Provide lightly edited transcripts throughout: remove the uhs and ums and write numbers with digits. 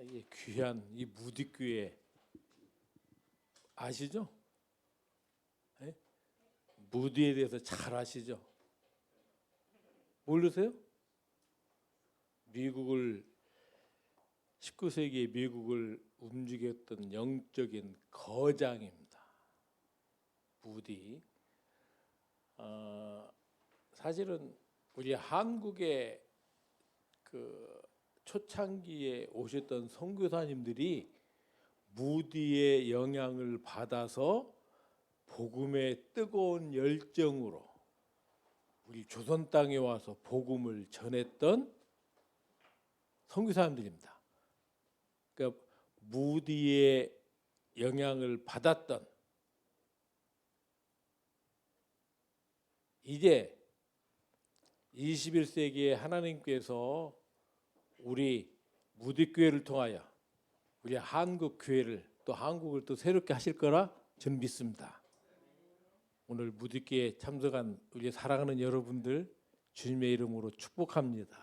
이 귀한 이 무디교회 아시죠? 네? 무디에 대해서 잘 아시죠? 모르세요? 미국을 19세기에 미국을 움직였던 영적인 거장입니다. 무디. 사실은 우리 한국의 그 초창기에 오셨던 선교사님들이 무디의 영향을 받아서 복음의 뜨거운 열정으로 우리 조선 땅에 와서 복음을 전했던 선교사님들입니다. 그러니까 무디의 영향을 받았던, 이제 21세기에 하나님께서 우리 무디교회를 통하여 우리 한국교회를 또 한국을 또 새롭게 하실 거라 저는 믿습니다. 오늘 무디교회에 참석한 우리 사랑하는 여러분들 주님의 이름으로 축복합니다.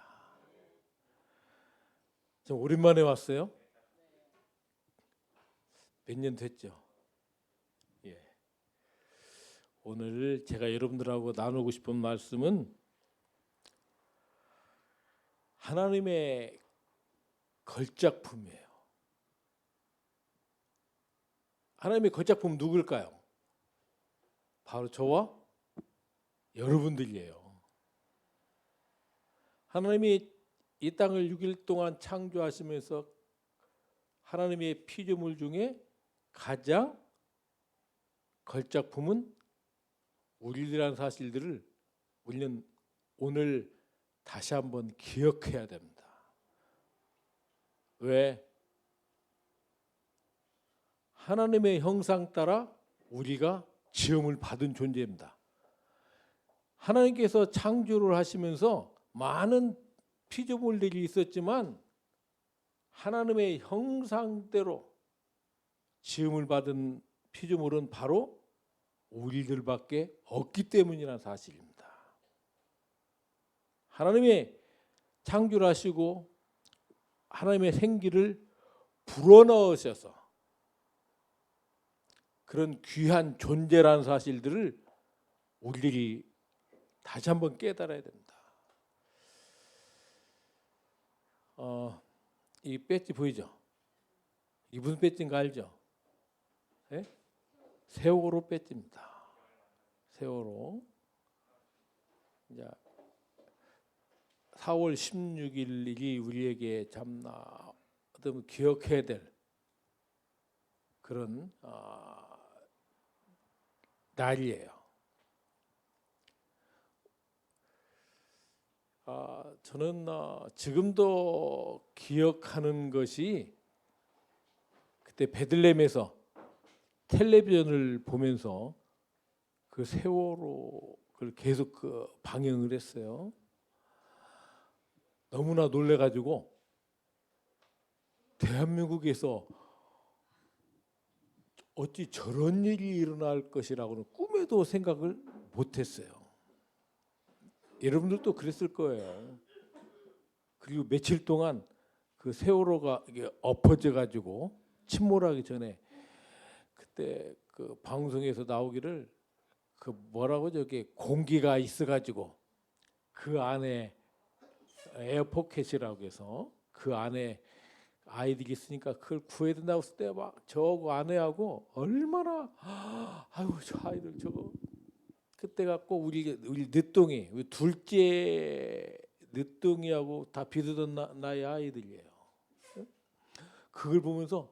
좀 오랜만에 왔어요. 몇 년 됐죠? 예. 오늘 제가 여러분들하고 나누고 싶은 말씀은 하나님의 걸작품이에요. 하나님의 걸작품 누굴까요? 바로 저와 여러분들이에요. 하나님이 이 땅을 6일 동안 창조하시면서 하나님의 피조물 중에 가장 걸작품은 우리들이라는 사실들을 우리는 오늘 다시 한번 기억해야 됩니다. 왜? 하나님의 형상 따라 우리가 지음을 받은 존재입니다. 하나님께서 창조를 하시면서 많은 피조물들이 있었지만 하나님의 형상대로 지음을 받은 피조물은 바로 우리들밖에 없기 때문이라는 사실입니다. 하나님의 창조를 하시고 하나님의 생기를 불어넣으셔서 그런 귀한 존재라는 사실들을 우리들이 다시 한번 깨달아야 됩니다. 이 배지 보이죠? 이 무슨 배지인가 알죠? 네? 세월호 배지입니다. 세월호. 이제 4월 16일이 우리에게 참 기억해야 될 그런 날이에요. 저는 지금도 기억하는 것이 그때 베들레헴에서 텔레비전을 보면서 그 세월호를 계속 방영을 했어요. 너무나 놀래가지고 대한민국에서 어찌 저런 일이 일어날 것이라고는 꿈에도 생각을 못했어요. 여러분들도 그랬을 거예요. 그리고 며칠 동안 그 세월호가 엎어져 가지고 침몰하기 전에 그때 그 방송에서 나오기를 그 뭐라고 저게 공기가 있어 가지고 그 안에 에어포켓이라고 해서 그 안에 아이들이 있으니까 그걸 구해야 된다고 했을 때 막 저거 아내하고 얼마나 아유 저 아이들 저거 그때 갖고 우리 늦둥이 우리 둘째 늦둥이하고 다 비슷한 나이 아이들이에요. 그걸 보면서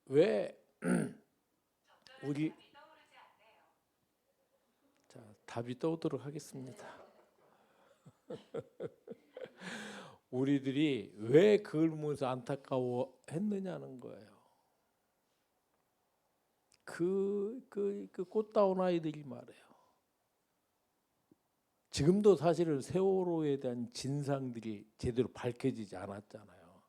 왜 우리 자 답이 떠오도록 하겠습니다. 우리들이 왜 그걸 보면서 안타까워했느냐는 거예요. 그 꽃다운 아이들이 말이에요. 지금도 사실은 세월호에 대한 진상들이 제대로 밝혀지지 않았잖아요.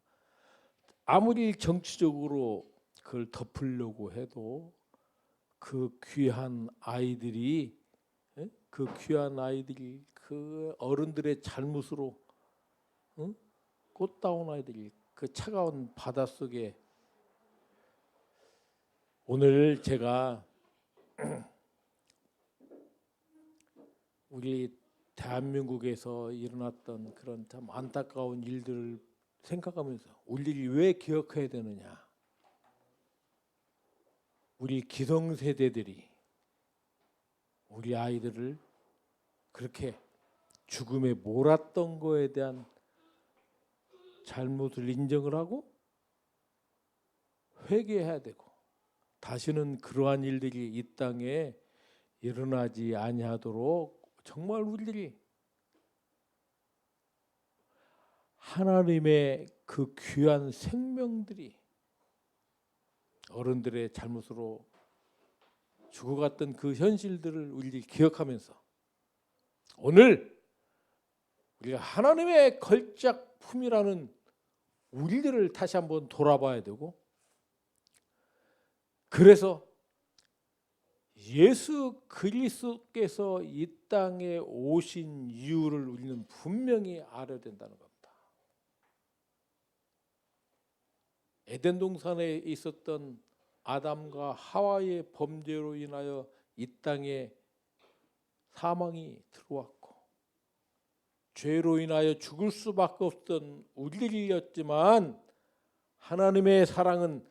아무리 정치적으로 그걸 덮으려고 해도 그 귀한 아이들이 그 어른들의 잘못으로 꽃다운 아이들이 그 차가운 바닷속에 오늘 제가 우리 대한민국에서 일어났던 그런 참 안타까운 일들을 생각하면서 우리들이 왜 기억해야 되느냐. 우리 기성세대들이 우리 아이들을 그렇게 죽음에 몰았던 거에 대한 잘못을 인정을 하고 회개해야 되고 다시는 그러한 일들이 이 땅에 일어나지 아니하도록 정말 우리들이 하나님의 그 귀한 생명들이 어른들의 잘못으로 죽어갔던 그 현실들을 우리들이 기억하면서 오늘 우리가 하나님의 걸작품이라는 우리들을 다시 한번 돌아봐야 되고 그래서 예수 그리스도께서 이 땅에 오신 이유를 우리는 분명히 알아야 된다는 겁니다. 에덴 동산에 있었던 아담과 하와의 범죄로 인하여 이 땅에 사망이 들어왔고 죄로 인하여 죽을 수밖에 없던 우리들이었지만 하나님의 사랑은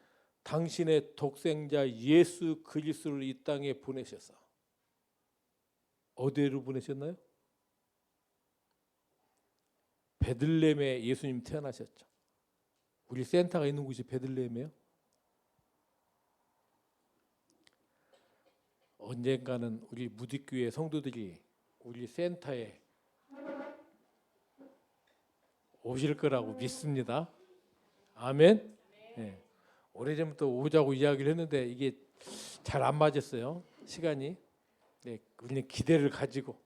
당신의 독생자 예수 그리스도를 이 땅에 보내셔서 어디로 보내셨나요? 베들레헴에 예수님 태어나셨죠. 우리 센터가 있는 곳이 베들레헴이에요. 언젠가는 우리 무디교회 성도들이 우리 센터에 오실 거라고 믿습니다. 아멘. 네. 오래전부터 오자고 이야기를 했는데 이게 잘 안 맞았어요. 시간이. 네, 우리는 기대를 가지고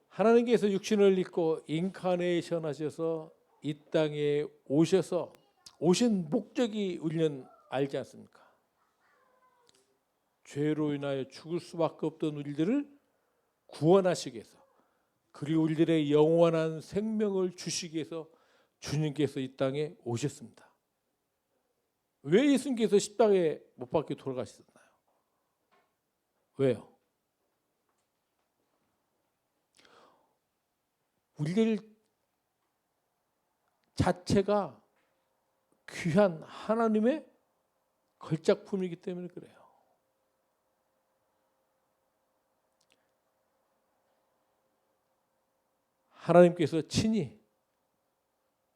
하나님께서 육신을 입고 인카네이션 하셔서 이 땅에 오셔서 오신 목적이 우리는 알지 않습니까? 죄로 인하여 죽을 수밖에 없던 우리들을 구원하시기 위해서 그리고 우리들의 영원한 생명을 주시기 위해서 주님께서 이 땅에 오셨습니다. 왜 예수님께서 십자가에 못 박혀 돌아가셨나요? 왜요? 우리들 자체가 귀한 하나님의 걸작품이기 때문에 그래요. 하나님께서 친히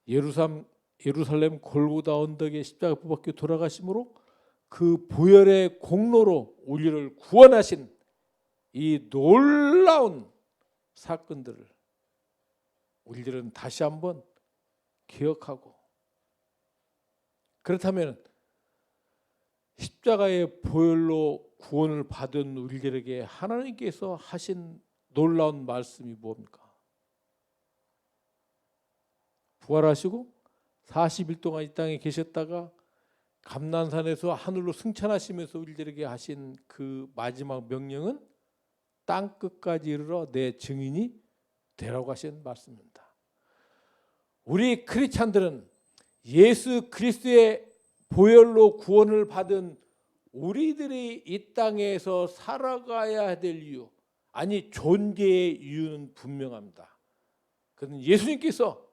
예루살렘 골고다 언덕에 십자가 못 박혀 돌아가심으로 그 보혈의 공로로 우리를 구원하신 이 놀라운 사건들을 우리들은 다시 한번 기억하고 그렇다면 십자가의 보혈로 구원을 받은 우리들에게 하나님께서 하신 놀라운 말씀이 뭡니까? 부활하시고 40일 동안 이 땅에 계셨다가 감난산에서 하늘로 승천하시면서 우리들에게 하신 그 마지막 명령은 땅 끝까지 이르러 내 증인이 되라고 하신 말씀입니다. 우리 크리스찬들은 예수 그리스도의 보혈로 구원을 받은 우리들이 이 땅에서 살아가야 될 이유, 아니 존재의 이유는 분명합니다. 그것은 예수님께서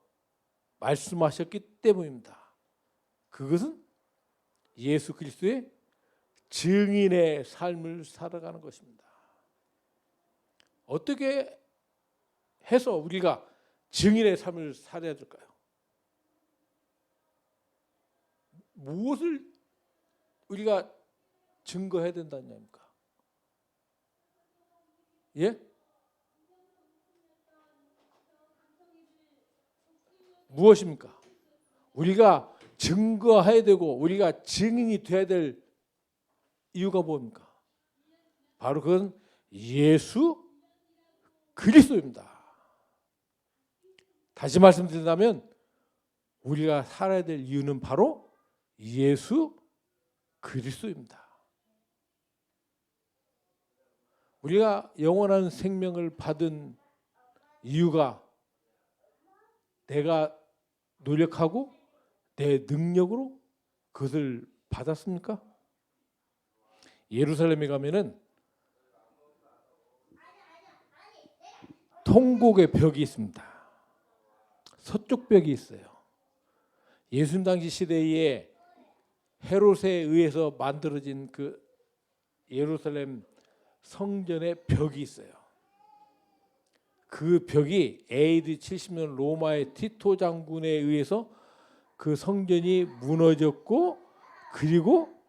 말씀하셨기 때문입니다. 그것은 예수 그리스도의 증인의 삶을 살아가는 것입니다. 어떻게 해서 우리가 증인의 삶을 살아야 될까요? 무엇을 우리가 증거해야 된다는 얘기입니까? 예? 무엇입니까? 우리가 증거해야 되고 우리가 증인이 돼야 될 이유가 뭡니까? 바로 그건 예수 그리스도입니다. 다시 말씀드린다면 우리가 살아야 될 이유는 바로 예수 그리스도입니다. 우리가 영원한 생명을 받은 이유가 내가 노력하고 내 능력으로 그것을 받았습니까? 예루살렘에 가면은 통곡의 벽이 있습니다. 서쪽 벽이 있어요. 예수님 당시 시대에 헤롯에 의해서 만들어진 그 예루살렘 성전의 벽이 있어요. 그 벽이 AD 70년 로마의 티토 장군에 의해서 그 성전이 무너졌고, 그리고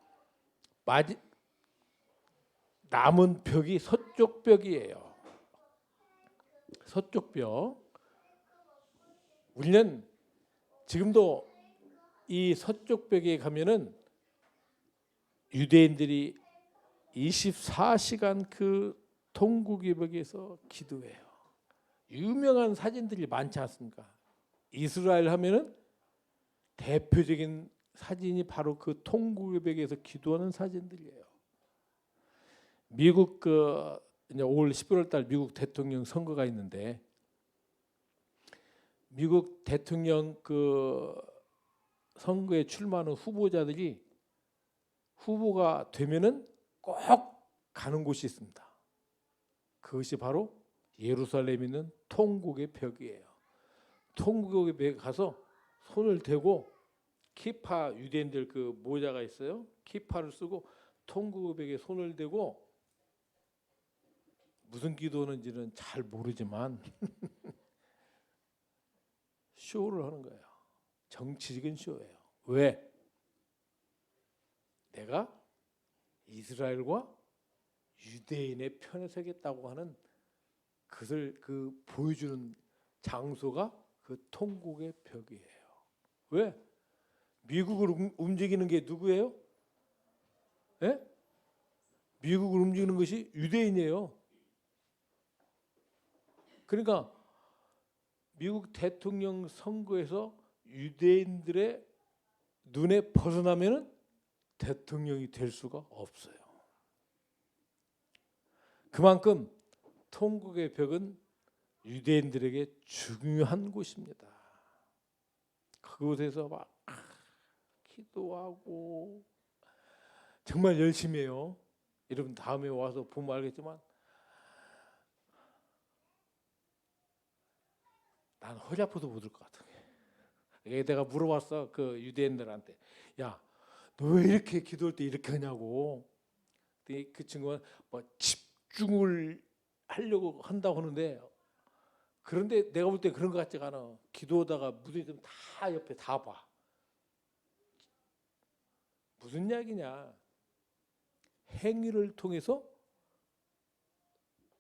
남은 벽이 서쪽 벽이에요. 서쪽 벽. 우리는 지금도 이 서쪽 벽에 가면은 유대인들이 24시간 그 통곡의 벽에서 기도해요. 유명한 사진들이 많지 않습니까? 이스라엘 하면은 대표적인 사진이 바로 그 통곡의 벽에서 기도하는 사진들이에요. 미국 이제 올 11월 달 미국 대통령 선거가 있는데, 미국 대통령 선거에 출마하는 후보자들이 후보가 되면은 꼭 가는 곳이 있습니다. 그것이 바로 예루살렘에 있는 통곡의 벽이에요. 통곡의 벽에 가서 손을 대고, 키파, 유대인들 그 모자가 있어요. 키파를 쓰고 통곡의 벽에 손을 대고 무슨 기도하는지는 잘 모르지만 쇼를 하는 거예요. 정치적인 쇼예요. 왜? 내가 이스라엘과 유대인의 편에 서겠다고 하는 그것을 보여주는 장소가 그 통곡의 벽이에요. 왜? 미국을 움직이는 게 누구예요? 예? 미국을 움직이는 것이 유대인이에요. 그러니까 미국 대통령 선거에서 유대인들의 눈에 벗어나면은 대통령이 될 수가 없어요. 그만큼 통곡의 벽은 유대인들에게 중요한 곳입니다. 그곳에서 막 기도하고 정말 열심히 해요. 여러분 다음에 와서 보면 알겠지만 난 허리 아파도 못 올 것 같아. 내가 물어봤어, 그 유대인들한테. 야, 너 왜 이렇게 기도할 때 이렇게 하냐고. 그 친구가 뭐 집중을 하려고 한다고 하는데, 그런데 내가 볼 때 그런 것 같지가 않아. 기도하다가 무대좀 다 옆에 다 봐. 무슨 이야기냐. 행위를 통해서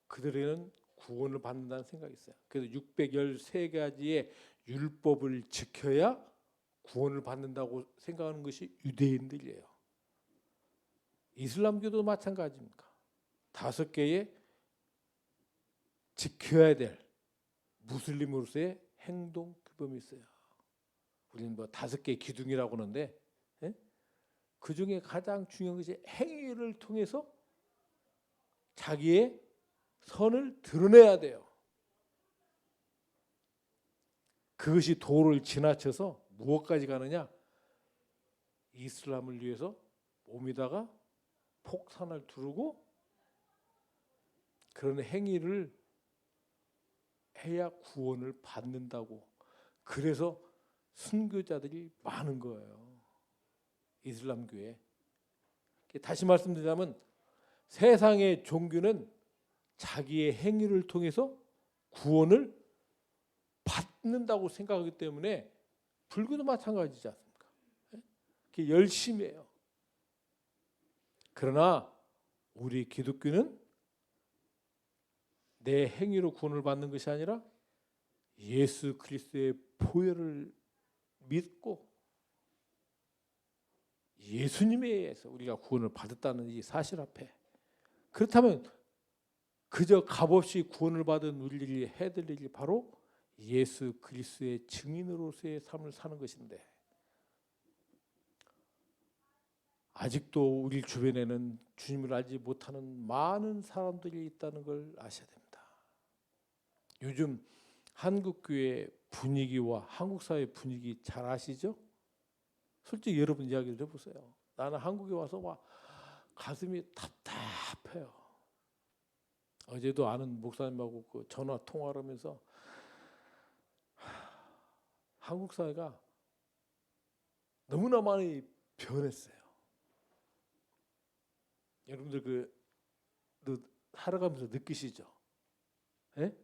그들에게는 구원을 받는다는 생각이 있어요. 그래서 613가지의 율법을 지켜야 구원을 받는다고 생각하는 것이 유대인들이에요. 이슬람교도 마찬가지입니다. 5개의 지켜야 될 무슬림으로서의 행동 규범이 있어요. 우리는 뭐 5개의 기둥이라고 하는데, 그 중에 가장 중요한 것이 행위를 통해서 자기의 선을 드러내야 돼요. 그것이 도를 지나쳐서 무엇까지 가느냐? 이슬람을 위해서 몸에다가 폭탄을 두르고 그런 행위를 해야 구원을 받는다고. 그래서 순교자들이 많은 거예요. 이슬람교에. 다시 말씀드리자면 세상의 종교는 자기의 행위를 통해서 구원을 받는다고 생각하기 때문에, 불교도 마찬가지지 않습니까? 열심히 해요. 그러나 우리 기독교는 내 행위로 구원을 받는 것이 아니라 예수 그리스도의 보혈을 믿고 예수님에 의해서 우리가 구원을 받았다는 이 사실 앞에, 그렇다면 그저 값없이 구원을 받은 우리들이 해야 될 일이 바로 예수 그리스도의 증인으로서의 삶을 사는 것인데, 아직도 우리 주변에는 주님을 알지 못하는 많은 사람들이 있다는 걸 아셔야 됩니다. 요즘 한국교회 분위기와 한국 사회 분위기 잘 아시죠? 솔직히 여러분 이야기를 해보세요. 나는 한국에 와서 막 가슴이 답답해요. 어제도 아는 목사님하고 그 전화 통화를 하면서 한국 사회가 너무나 많이 변했어요. 여러분들 살아가면서 느끼시죠? 예?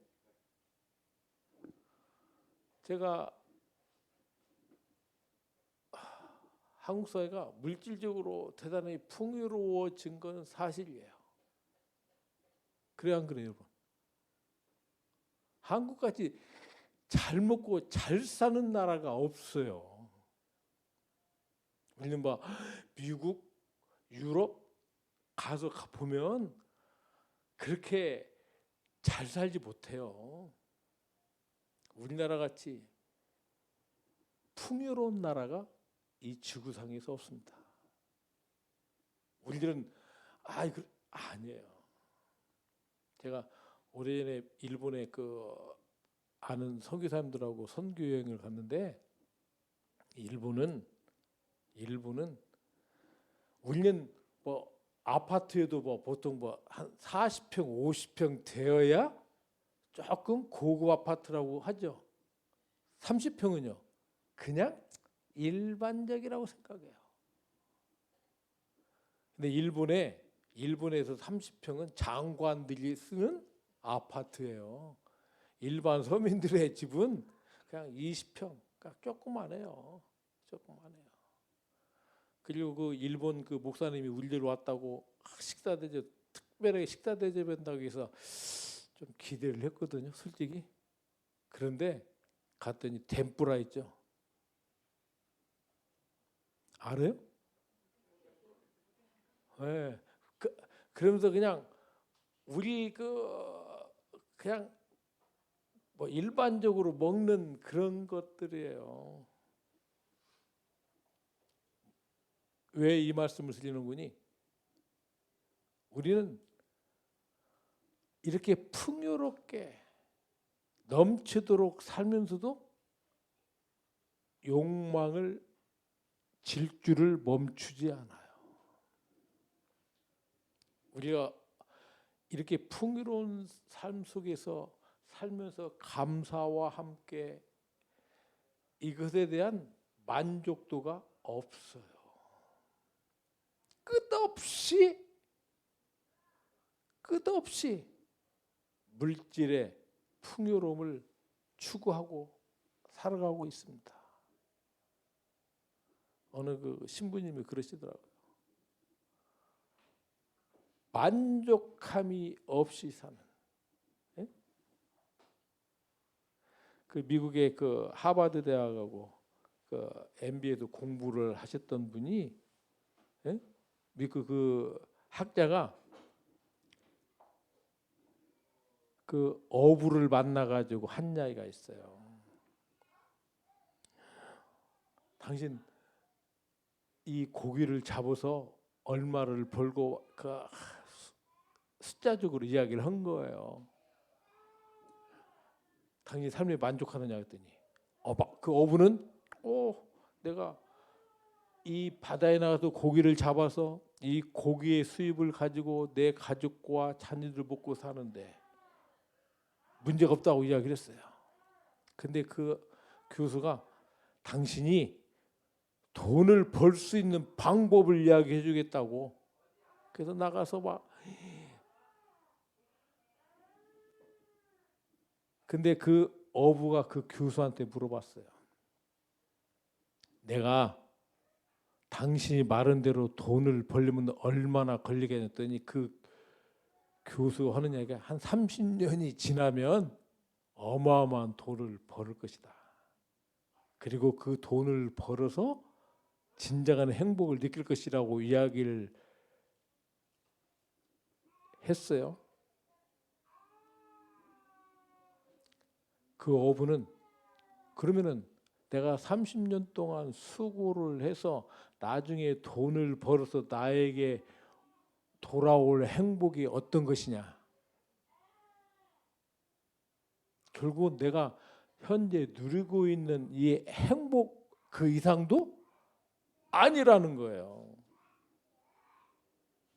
제가 한국 사회가 물질적으로 대단히 풍요로워진 건 사실이에요. 그래 안 그래요, 여러분? 한국같이 잘 먹고 잘 사는 나라가 없어요. 우리는 뭐 미국, 유럽 가서 보면 그렇게 잘 살지 못해요. 우리나라 같이 풍요로운 나라가 이 지구상에서 없습니다. 우리들은 아니에요. 제가 오래전에 일본에 아는 선교사님들하고 선교 여행을 갔는데 일본은 우리는 뭐 아파트에도 뭐 보통 뭐 한 40평, 50평 되어야 조금 고급 아파트라고 하죠. 30평은요. 그냥 일반적이라고 생각해요. 근데 일본에서 30평은 장관들이 쓰는 아파트예요. 일반 서민들의 집은 그냥 20평, 그러니까 조그만해요. 그리고 그 일본 그 목사님이 우리들 왔다고 식사 대접, 특별하게 식사 대접한다고 해서 좀 기대를 했거든요, 솔직히. 그런데 갔더니 덴뿌라 있죠. 알아요? 네. 그러면서 그냥 우리 그냥 뭐 일반적으로 먹는 그런 것들이에요. 왜 이 말씀을 드리는군이? 우리는 이렇게 풍요롭게 넘치도록 살면서도 욕망을 질주를 멈추지 않아요. 우리가 이렇게 풍요로운 삶 속에서 살면서 감사와 함께 이것에 대한 만족도가 없어요. 끝없이 물질의 풍요로움을 추구하고 살아가고 있습니다. 어느 그 신부님이 그러시더라고요. 만족함이 없이 사는. 예? 그 미국의 그 하버드 대학하고 그 MBA도 공부를 하셨던 분이, 예? 미국 그 학자가 그 어부를 만나가지고 한 이야기가 있어요. 당신 이 고기를 잡아서 얼마를 벌고 숫자적으로 이야기를 한 거예요. 당신 삶에 만족하느냐 했더니 그 어부는 내가 이 바다에 나가서 고기를 잡아서 이 고기의 수입을 가지고 내 가족과 자녀들 먹고 사는데 문제가 없다고 이야기를 했어요. 근데 그 교수가 당신이 돈을 벌 수 있는 방법을 이야기해 주겠다고. 그래서 나가서 막. 근데 그 어부가 그 교수한테 물어봤어요. 내가 당신이 말한 대로 돈을 벌려면 얼마나 걸리겠냐 했더니 그 교수가 하는 얘기가 한 30년이 지나면 어마어마한 돈을 벌을 것이다. 그리고 그 돈을 벌어서 진정한 행복을 느낄 것이라고 이야기를 했어요. 그 어부는 그러면은 내가 30년 동안 수고를 해서 나중에 돈을 벌어서 나에게 돌아올 행복이 어떤 것이냐? 결국은 내가 현재 누리고 있는 이 행복 그 이상도 아니라는 거예요.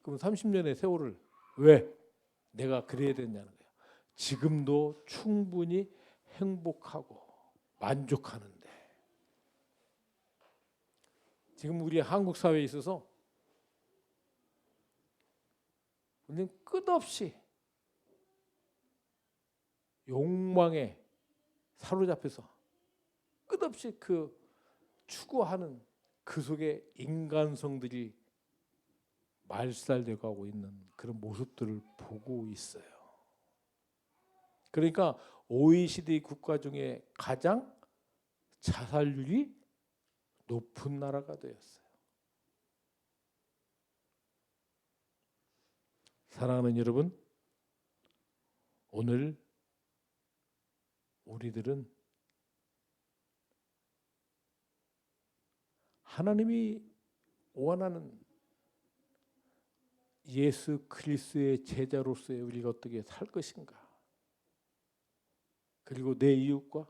그럼 30년의 세월을 왜 내가 그래야 되냐는 거예요. 지금도 충분히 행복하고 만족하는데, 지금 우리 한국 사회에 있어서 우리는 끝없이 욕망에 사로잡혀서 끝없이 그 추구하는 그 속에 인간성들이 말살되어 가고 있는 그런 모습들을 보고 있어요. 그러니까 OECD 국가 중에 가장 자살률이 높은 나라가 되었어요. 사랑하는 여러분, 오늘 우리들은 하나님이 원하는 예수 그리스도의 제자로서의 우리가 어떻게 살 것인가, 그리고 내 이웃과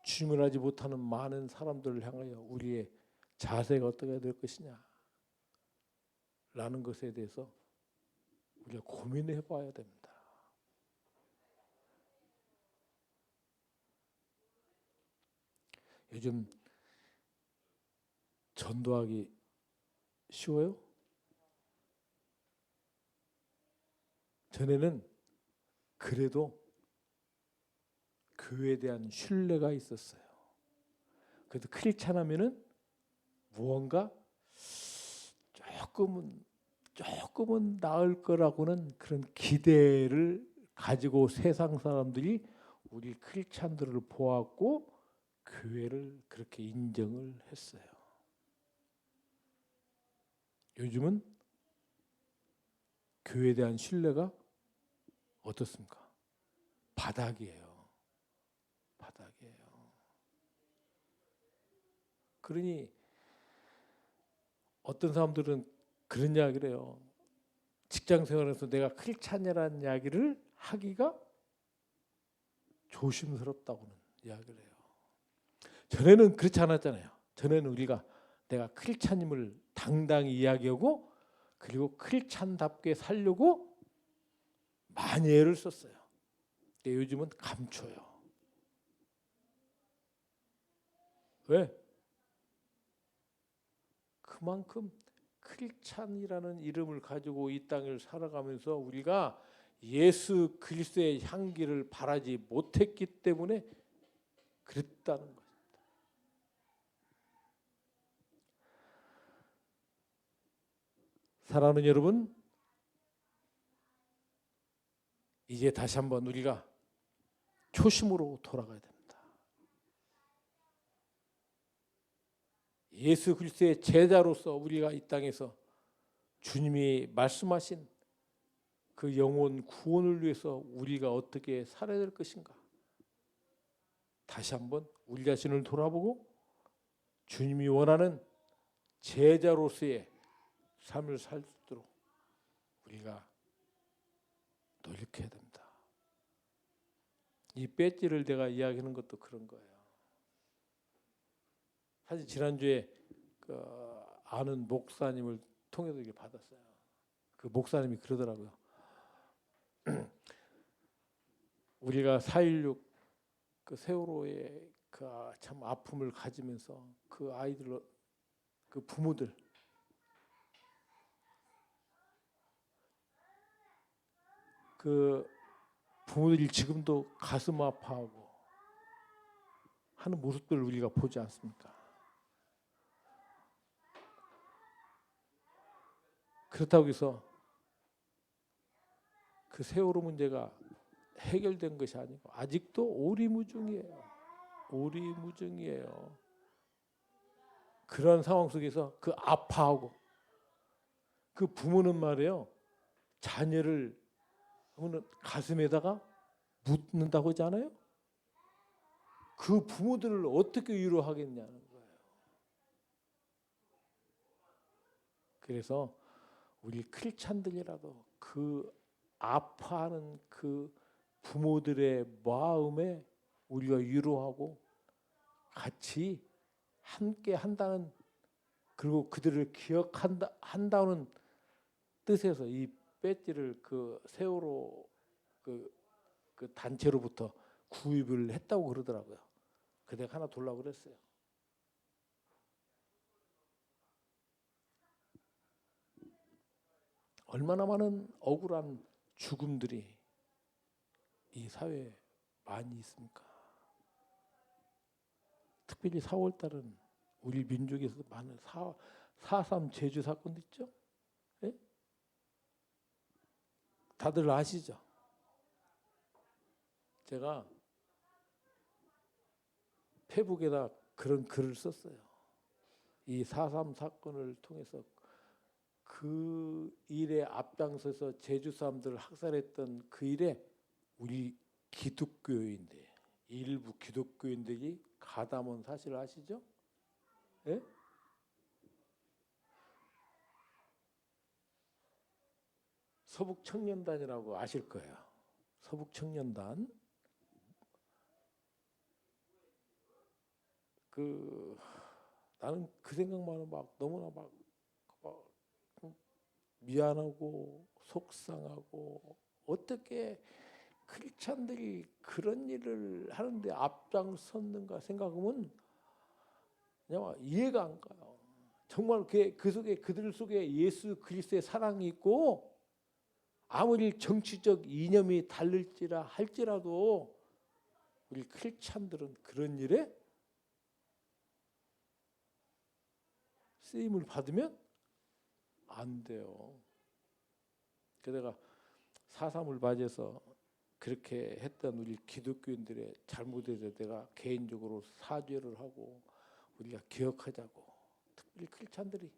주님을 알지 못하는 많은 사람들을 향하여 우리의 자세가 어떻게 될 것이냐 라는 것에 대해서 우리가 고민해 봐야 됩니다. 요즘 전도하기 쉬워요? 전에는 그래도 교회에 대한 신뢰가 있었어요. 그래도 크리스찬하면은 무언가 조금은 나을 거라고는 그런 기대를 가지고 세상 사람들이 우리 크리스찬들을 보았고 교회를 그렇게 인정을 했어요. 요즘은 교회에 대한 신뢰가 어떻습니까? 바닥이에요. 그러니 어떤 사람들은 그런 이야기를 해요. 직장 생활에서 내가 크리스찬이라는 이야기를 하기가 조심스럽다고는 이야기를 해요. 전에는 그렇지 않았잖아요. 전에는 우리가 내가 크리스찬임을 당당히 이야기하고 그리고 크리스찬답게 살려고 많이 애를 썼어요. 근데 요즘은 감춰요. 왜? 그만큼 크리스찬이라는 이름을 가지고 이 땅을 살아가면서 우리가 예수 그리스도의 향기를 바라지 못했기 때문에 그랬다는 것입니다. 사랑하는 여러분, 이제 다시 한번 우리가 초심으로 돌아가야 됩니다. 예수 그리스도의 제자로서 우리가 이 땅에서 주님이 말씀하신 그 영혼 구원을 위해서 우리가 어떻게 살아야 될 것인가, 다시 한번 우리 자신을 돌아보고 주님이 원하는 제자로서의 삶을 살 수 있도록 우리가 노력해야 됩니다. 이 배지를 내가 이야기하는 것도 그런 거예요. 사실 지난주에 그 아는 목사님을 통해서 이게 받았어요. 그 목사님이 그러더라고요. 우리가 4.16 그 세월호의 그 참 아픔을 가지면서 그 아이들, 그 부모들, 그 부모들이 지금도 가슴 아파하고 하는 모습들을 우리가 보지 않습니까? 그렇다고 해서 그 세월호 문제가 해결된 것이 아니고 아직도 오리무중이에요. 오리무중이에요. 그런 상황 속에서 그 아파하고 그 부모는 말이에요. 자녀를 가슴에다가 묻는다고 하잖아요. 그 부모들을 어떻게 위로하겠냐는 거예요. 그래서 우리 크리스찬들이라도 그 아파하는 그 부모들의 마음에 우리가 위로하고 같이 함께 한다는, 그리고 그들을 한다는 뜻에서 이 배지를 그 세월호 그 단체로부터 구입을 했다고 그러더라고요. 그 내가 하나 돌라고 그랬어요. 얼마나 많은 억울한 죽음들이 이 사회에 많이 있습니까? 특별히 4월 달은 우리 민족에서 많은 4.3 제주 사건도 있죠. 예? 다들 아시죠? 제가 페북에다 그런 글을 썼어요. 이 4.3 사건을 통해서 그 일에 앞장서서 제주 사람들을 학살했던 그 일에 우리 기독교인들, 일부 기독교인들이 가담한 사실 아시죠? 예? 서북청년단이라고 아실 거예요. 서북청년단. 나는 그 생각만 하면 막 너무나 막 미안하고 속상하고, 어떻게 크리스찬들이 그런 일을 하는데 앞장섰는가 생각하면 그냥 이해가 안 가요. 정말 그 속에, 그들 속에 예수 그리스도의 사랑이 있고, 아무리 정치적 이념이 다를지라 할지라도 우리 크리스찬들은 그런 일에 쓰임을 받으면 안 돼요. 그래서 내가 4.3을 맞이해서 그렇게 했던 우리 기독교인들의 잘못에 대해서 내가 개인적으로 사죄를 하고 우리가 기억하자고. 특별히 크리스찬들이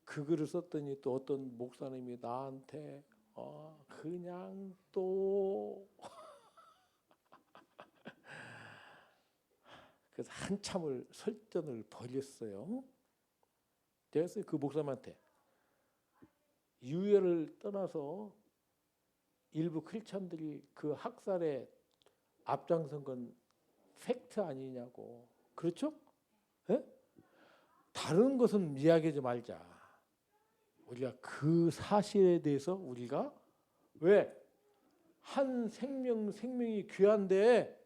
그 글을 썼더니 또 어떤 목사님이 나한테 그냥 또 그래서 한참을 설전을 벌였어요. 그래서 그 목사님한테 유해를 떠나서 일부 크리스찬들이 그 학살에 앞장선 건 팩트 아니냐고. 그렇죠? 예? 다른 것은 이야기하지 말자. 우리가 그 사실에 대해서 우리가 왜 한 생명이 귀한데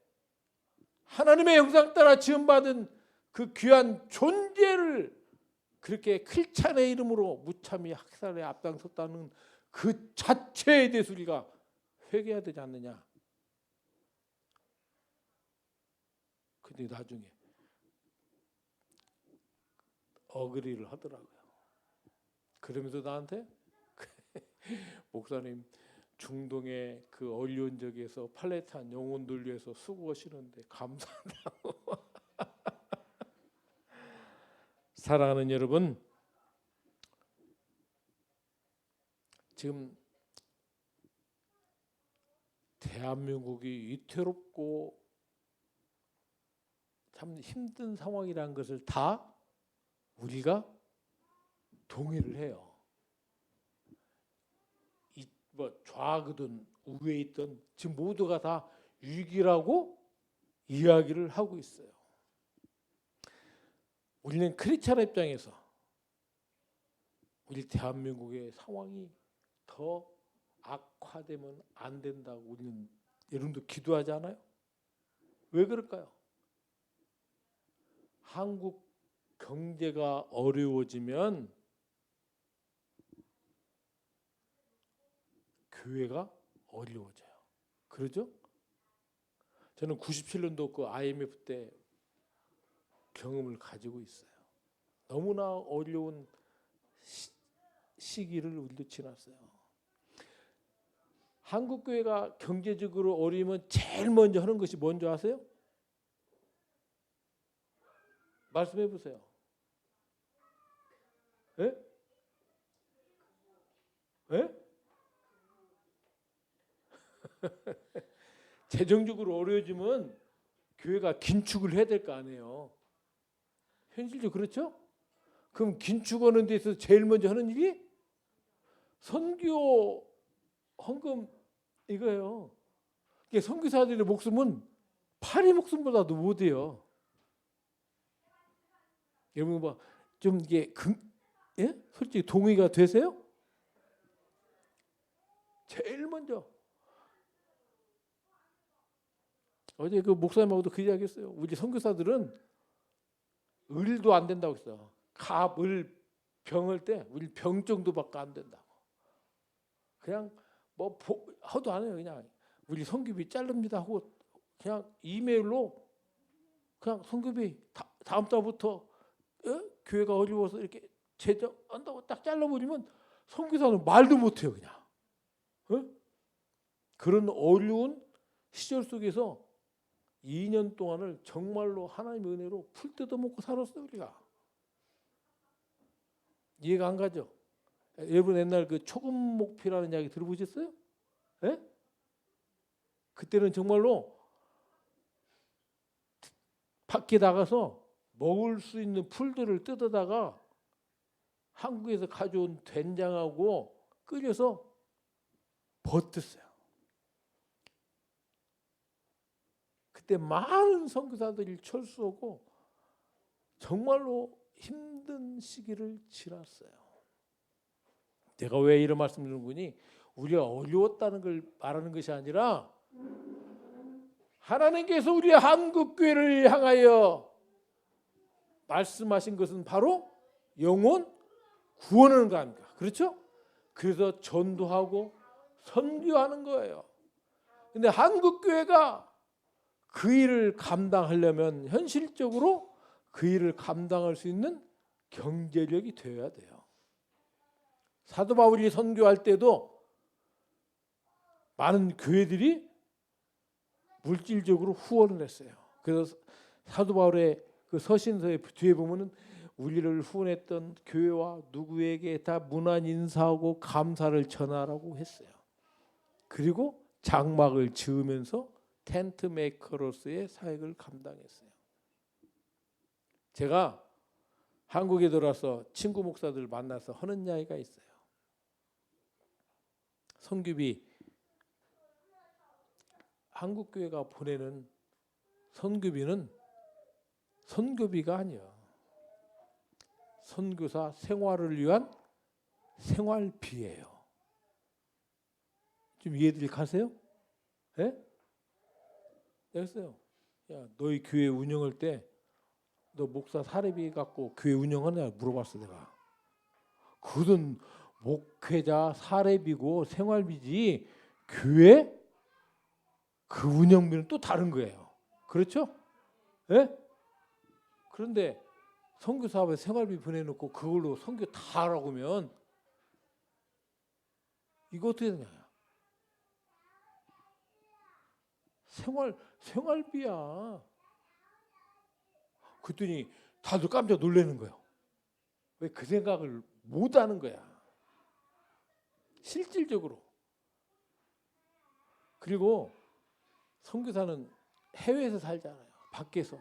하나님의 형상 따라 지음받은 그 귀한 존재를 그렇게 크리스찬의 이름으로 무참히 학살에 앞장섰다는 그 자체에 대해서 우리가 회개해야 되지 않느냐. 근데 나중에 어그리를 하더라고요. 그러면서 나한테 목사님, 중동의 그 어려운 적에서 팔레스타인 영혼들 위해서 수고하시는데 감사하다고. 사랑하는 여러분, 지금 대한민국이 위태롭고 참 힘든 상황이라는 것을 다 우리가 동의를 해요. 뭐 좌거든 우에 있던 지금 모두가 다 위기라고 이야기를 하고 있어요. 우리는 크리스찬 입장에서 우리 대한민국의 상황이 더 악화되면 안 된다고 우리는 여러분도 기도하지 않아요? 왜 그럴까요? 한국 경제가 어려워지면 교회가 어려워져요. 그러죠? 저는 97년도 그 IMF 때 경험을 가지고 있어요. 너무나 어려운 시기를 우리도 지났어요. 한국 교회가 경제적으로 어려우면 제일 먼저 하는 것이 뭔지 아세요? 말씀해 보세요. 예? 예? 재정적으로 어려워지면 교회가 긴축을 해야 될 거 아니에요. 현실적으로 그렇죠? 그럼 긴축하는 데서 제일 먼저 하는 일이 선교 헌금 이거예요. 선교사들의 목숨은 파리 목숨보다도 못해요. 여러분 뭐 좀 이게 예? 솔직히 동의가 되세요? 제일 먼저 어제 그 목사님하고도 그 이야기했어요. 우리 선교사들은 을도 안 된다고 했어. 갑, 을, 병을 때 우리 병 정도밖에 안 된다고. 그냥 뭐 하도 안 해요. 그냥 우리 선교비 자릅니다 하고 그냥 이메일로 그냥 선교비 다음 달부터 교회가 어려워서 이렇게 제정한다고 딱 잘라버리면 선교사는 말도 못해요. 그냥 그런 어려운 시절 속에서 2년 동안을 정말로 하나님의 은혜로 풀 뜯어먹고 살았어요. 우리가 이해가 안 가죠? 여러분 옛날 그 초금목피라는 이야기 들어보셨어요? 예? 그때는 정말로 밖에 나가서 먹을 수 있는 풀들을 뜯어다가 한국에서 가져온 된장하고 끓여서 버텼어요. 그때 많은 선교사들이 철수하고 정말로 힘든 시기를 지났어요. 내가 왜 이런 말씀을 드리는 거니? 우리가 어려웠다는 걸 말하는 것이 아니라 하나님께서 우리 한국교회를 향하여 말씀하신 것은 바로 영혼 구원하는 거 아닙니까? 그렇죠? 그래서 전도하고 선교하는 거예요. 근데 한국교회가 그 일을 감당하려면 현실적으로 그 일을 감당할 수 있는 경제력이 되어야 돼요. 사도 바울이 선교할 때도 많은 교회들이 물질적으로 후원을 했어요. 그래서 사도 바울의 그 서신서의 뒤에 보면은 우리를 후원했던 교회와 누구에게 다 문안 인사하고 감사를 전하라고 했어요. 그리고 장막을 지으면서 텐트 메이커로서의 사역을 감당했어요. 제가 한국에 들어와서 친구 목사들 만나서 하는 이야기가 있어요. 선교비 한국교회가 보내는 선교비는 선교비가 아니야. 선교사 생활을 위한 생활비예요. 좀 이해들 가세요? 예? 내가 했어요. 야, 너희 교회 운영할 때 너 목사 사례비 갖고 교회 운영하냐 물어봤어 내가. 그건 목회자 사례비고 생활비지 교회 그 운영비는 또 다른 거예요. 그렇죠? 예? 그런데 선교사업에 생활비 보내놓고 그걸로 선교 다 하라고 하면 이거 어떻게 되냐? 생활비야. 그랬더니 다들 깜짝 놀라는 거예요. 왜 그 생각을 못 하는 거야? 실질적으로. 그리고 선교사는 해외에서 살잖아요. 밖에서.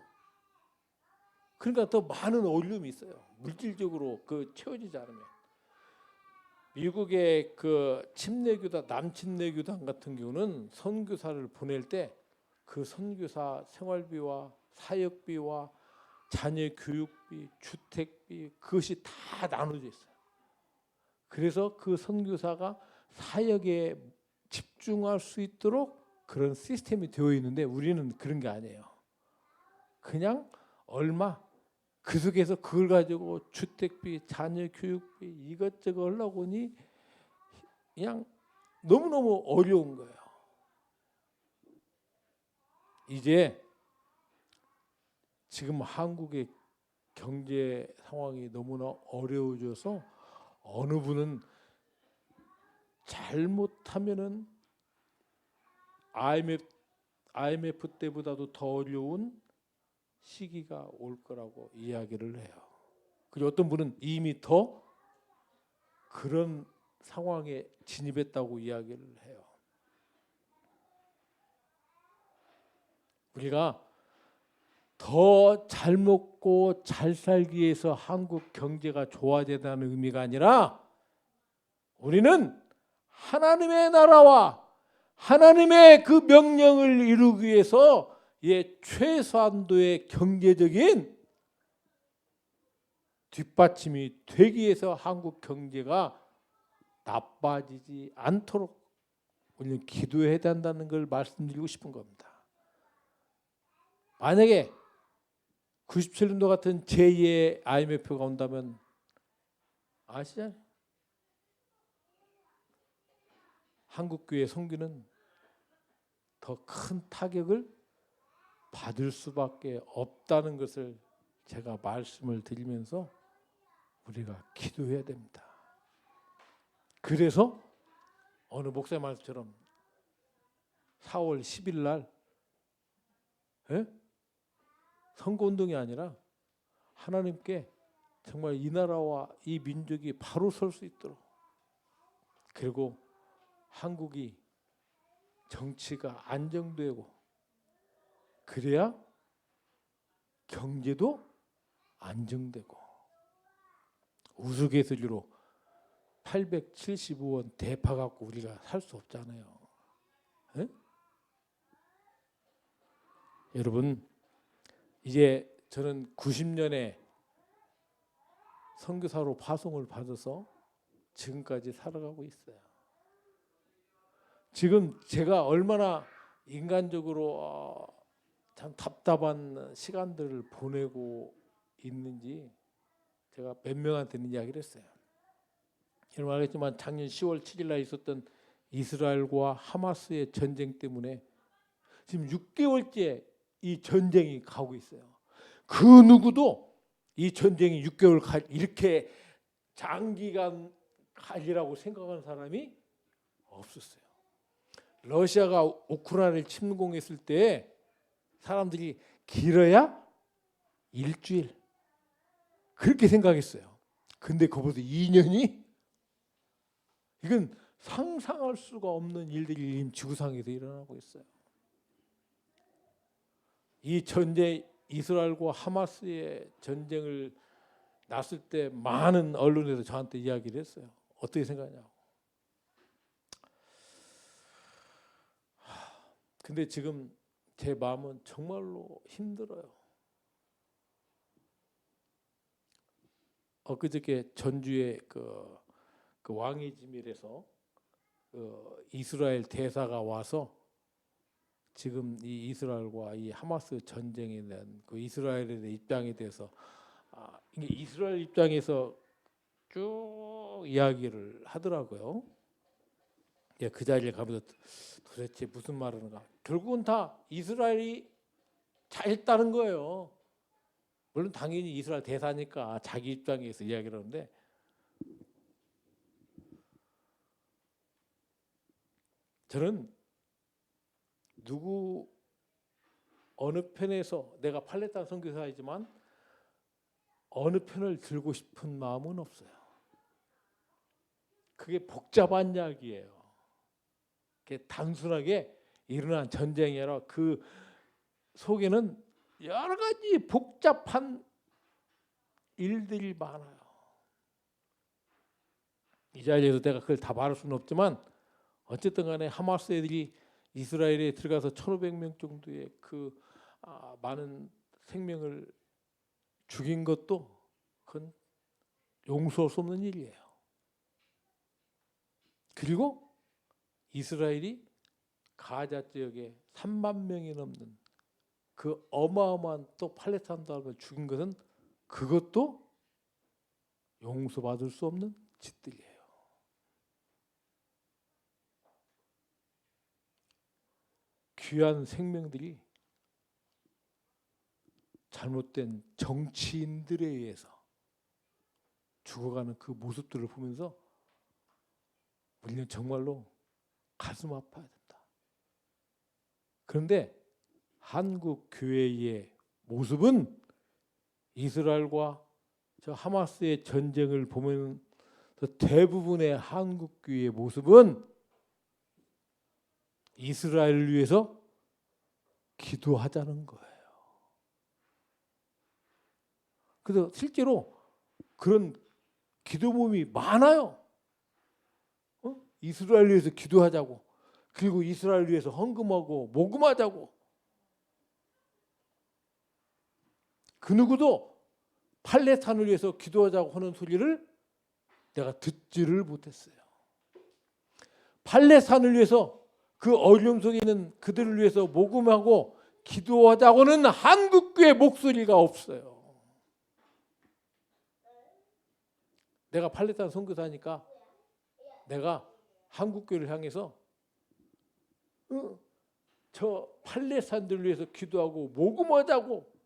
그러니까 더 많은 어려움이 있어요. 물질적으로 그 채워지지 않으면. 미국의 그 침례교단, 남침례교단 같은 경우는 선교사를 보낼 때 그 선교사 생활비와 사역비와 자녀 교육비, 주택비 그것이 다 나눠져 있어요. 그래서 그 선교사가 사역에 집중할 수 있도록 그런 시스템이 되어 있는데 우리는 그런 게 아니에요. 그냥 얼마 그 속에서 그걸 가지고 주택비, 자녀 교육비 이것저것 하려고 하니 그냥 너무너무 어려운 거예요. 이제 지금 한국의 경제 상황이 너무나 어려워져서 어느 분은 잘못하면은 IMF 때보다도 더 어려운 시기가 올 거라고 이야기를 해요. 그리고 어떤 분은 이미 더 그런 상황에 진입했다고 이야기를 해요. 우리가 더 잘 먹고 잘 살기 위해서 한국 경제가 좋아진다는 의미가 아니라 우리는 하나님의 나라와 하나님의 그 명령을 이루기 위해서 최소한도의 경제적인 뒷받침이 되기 위해서 한국 경제가 나빠지지 않도록 우리는 기도해야 된다는 걸 말씀드리고 싶은 겁니다. 만약에 97년도 같은 제2의 IMF가 온다면 아시잖아요. 한국교회 선교는 더 큰 타격을 받을 수밖에 없다는 것을 제가 말씀을 드리면서 우리가 기도해야 됩니다. 그래서 어느 목사님 말씀처럼 4월 10일 날 선거운동이 아니라 하나님께 정말 이 나라와 이 민족이 바로 설 수 있도록, 그리고 한국이 정치가 안정되고 그래야 경제도 안정되고, 우스갯소리로 875원 대파 갖고 우리가 살 수 없잖아요. 에? 여러분, 이제 저는 90년에 선교사로 파송을 받아서 지금까지 살아가고 있어요. 지금 제가 얼마나 인간적으로 참 답답한 시간들을 보내고 있는지 제가 몇 명한테는 이야기를 했어요. 여러분 알겠지만 작년 10월 7일 날 있었던 이스라엘과 하마스의 전쟁 때문에 지금 6개월째 이 전쟁이 가고 있어요. 그 누구도 이 전쟁이 6개월 이렇게 장기간 가리라고 생각하는 사람이 없었어요. 러시아가 우크라이나를 침공했을 때 사람들이 길어야 일주일 그렇게 생각했어요. 근데 그보다 2년이, 이건 상상할 수가 없는 일들이 지금 지구상에서 일어나고 있어요. 이 전쟁, 이스라엘과 하마스의 전쟁을 났을 때 많은 언론에서 저한테 이야기를 했어요. 어떻게 생각하냐고. 근데 지금 제 마음은 정말로 힘들어요. 엊그저께 전주에 그 왕의 지밀에서 이스라엘 대사가 와서 지금 이 이스라엘과 이 하마스 전쟁에 대한 그 이스라엘의 입장에 대해서 이게 이스라엘 입장에서 쭉 이야기를 하더라고요. 예, 그 자리에 가면서 도대체 무슨 말을 하는가. 결국은 다 이스라엘이 잘했다는 거예요. 물론 당연히 이스라엘 대사니까 자기 입장에서 이야기를 하는데, 저는 누구 어느 편에서, 내가 팔레스타인 선교사이지만 어느 편을 들고 싶은 마음은 없어요. 그게 복잡한 이야기예요. 그게 단순하게 일어난 전쟁이 아니라 그 속에는 여러 가지 복잡한 일들이 많아요. 이 자리에서 내가 그걸 다 말할 수는 없지만 어쨌든 간에 하마스 애들이 이스라엘에 들어가서 1,500명 정도의 많은 생명을 죽인 것도 그건 용서할 수 없는 일이에요. 그리고 이스라엘이 가자 지역에 3만 명이 넘는 그 어마어마한 또 팔레스타인 사람을 죽인 것은 그것도 용서받을 수 없는 짓들이에요. 귀한 생명들이 잘못된 정치인들에 의해서 죽어가는 그 모습들을 보면서 우리는 정말로 가슴 아파야 된다. 그런데 한국 교회의 모습은 이스라엘과 저 하마스의 전쟁을 보면 대부분의 한국 교회의 모습은 이스라엘을 위해서 기도하자는 거예요. 그래서 실제로 그런 기도 모임이 많아요. 이스라엘 위해서 기도하자고, 그리고 이스라엘 위해서 헌금하고 모금하자고. 그 누구도 팔레스타인을 위해서 기도하자고 하는 소리를 내가 듣지를 못했어요. 팔레스타인을 위해서 그 어려움 속에 있는 그들을 위해서 모금하고 기도하자고는 한국교회 목소리가 없어요. 내가 팔레스타인 선교사니까 내가 한국교회를 향해서 저 팔레스타인들을 위해서 기도하고 모금하자고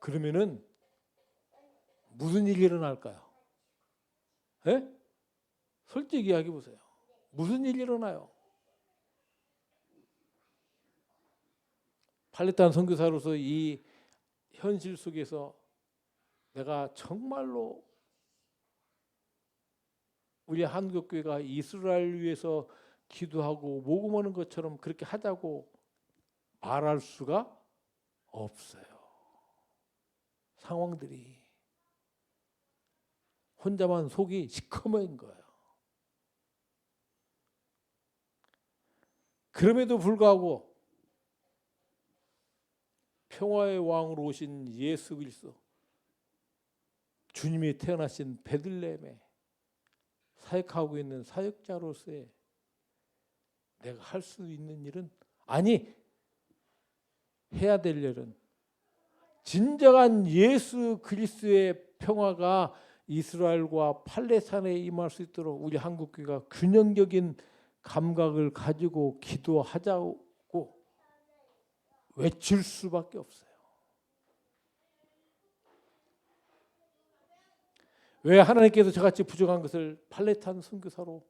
그러면은 무슨 일이 일어날까요? 예? 솔직히 이야기해 보세요. 무슨 일이 일어나요? 팔레스타인 선교사로서 이 현실 속에서 내가 정말로 우리 한국교회가 이스라엘을 위해서 기도하고 모금하는 것처럼 그렇게 하자고 말할 수가 없어요. 상황들이 혼자만 속이 시커먼 거예요. 그럼에도 불구하고 평화의 왕으로 오신 예수 그리스도 주님이 태어나신 베들레헴에 사역하고 있는 사역자로서의 내가 할 수 있는 일은 아니 해야 될 일은 진정한 예수 그리스도의 평화가 이스라엘과 팔레스타인에 임할 수 있도록 우리 한국교회가 균형적인 감각을 가지고 기도하자고 외칠 수밖에 없어요. 왜 하나님께서 저같이 부족한 것을 팔레스타인 선교사로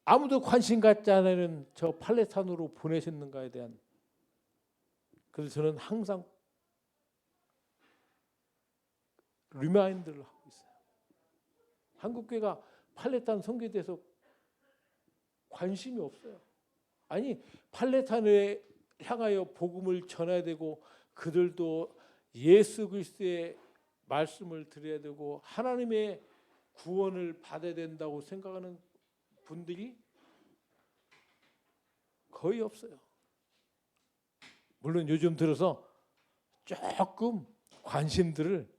아무도 관심 갖지 않는 저 팔레스타인으로 보내셨는가에 대한 그래서 저는 항상 리마인드를 하고 있어요. 한국교회가 팔레스타인 선교에 대해서 관심이 없어요. 아니 팔레스타인에 향하여 복음을 전해야 되고 그들도 예수 그리스도의 말씀을 드려야 되고 하나님의 구원을 받아야 된다고 생각하는 분들이 거의 없어요. 물론 요즘 들어서 조금 관심들을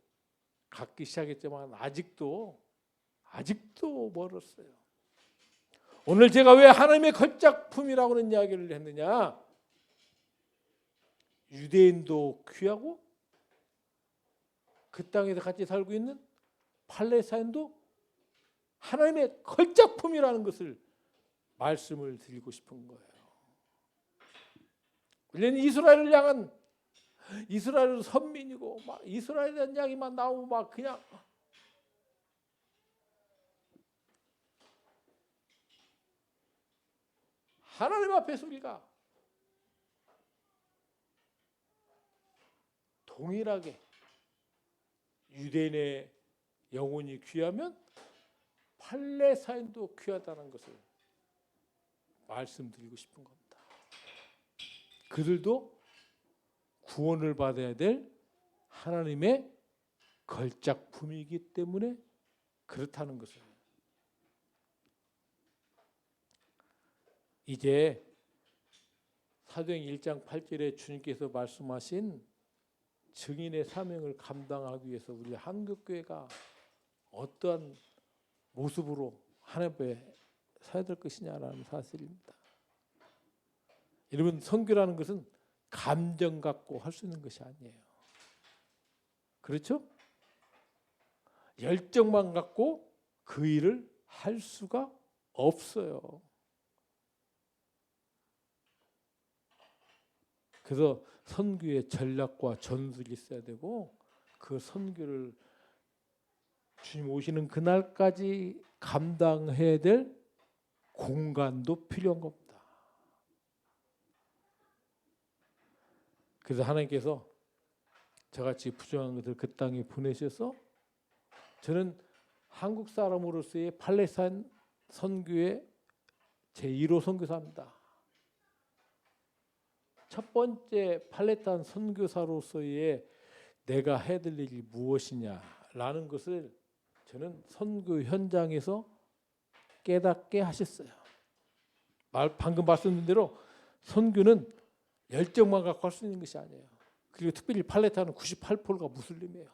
갖기 시작했지만 아직도 멀었어요. 오늘 제가 왜 하나님의 걸작품이라고 하는 이야기를 했느냐? 유대인도 귀하고 그 땅에서 같이 살고 있는 팔레스타인도 하나님의 걸작품이라는 것을 말씀을 드리고 싶은 거예요. 우리는 이스라엘을 향한 이스라엘은 선민이고 막 이스라엘에 대한 이야기만 나오고 막 그냥 하나님 앞에서 우리가 동일하게 유대인의 영혼이 귀하면 팔레스타인도 귀하다는 것을 말씀드리고 싶은 겁니다. 그들도 구원을 받아야 될 하나님의 걸작품이기 때문에 그렇다는 것을 이제 사도행 1장 8절에 주님께서 말씀하신 증인의 사명을 감당하기 위해서 우리 한국교회가 어떠한 모습으로 하나님 앞에 서야 될 것이냐라는 사실입니다. 여러분 선교라는 것은 감정 갖고 할 수 있는 것이 아니에요. 그렇죠? 열정만 갖고 그 일을 할 수가 없어요. 그래서 선교의 전략과 전술이 있어야 되고 그 선교를 주님 오시는 그날까지 감당해야 될 공간도 필요한 겁니다. 그래서 하나님께서 저같이 부정한 것을 그 땅에 보내셔서 저는 한국 사람으로서의 팔레스타인 선교의 제1호 선교사입니다. 첫 번째 팔레스타인 선교사로서의 내가 해야 될 일이 무엇이냐라는 것을 저는 선교 현장에서 깨닫게 하셨어요. 방금 말씀드린 대로 선교는 열정만 갖고 할 수 있는 것이 아니에요. 그리고 특별히 팔레타는 98%가 무슬림이에요.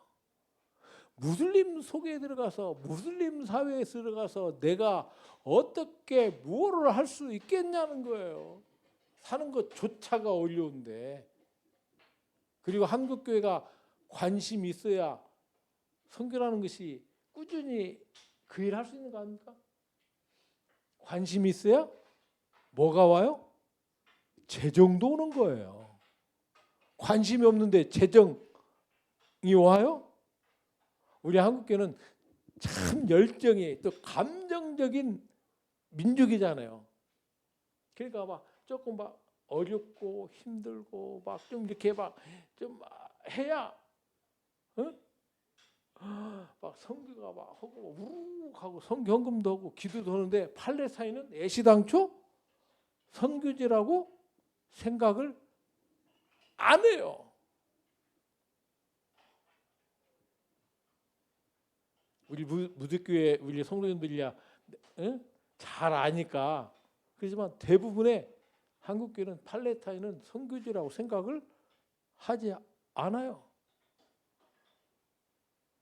무슬림 속에 들어가서 무슬림 사회에 들어가서 내가 어떻게 무엇을 할 수 있겠냐는 거예요. 사는 것조차가 어려운데. 그리고 한국교회가 관심이 있어야 선교라는 것이 꾸준히 그 일 할 수 있는 거 아닙니까? 관심이 있어야 뭐가 와요? 재정도 오는 거예요. 관심이 없는데 재정이 와요? 우리 한국교회는 참 열정이 또 감정적인 민족이잖아요. 그러니까 막 조금 막 어렵고 힘들고 막 좀 이렇게 막 좀 해야 막 선교가 막 하고 우르르 하고 선교 헌금도 하고 기도도 하는데 팔레스타인은 애시당초 선교지라고 생각을 안 해요. 우리 무드교회 우리 성도님들이야 잘 아니까 그렇지만 대부분의 한국교회는 팔레스타인은 선교지라고 생각을 하지 않아요.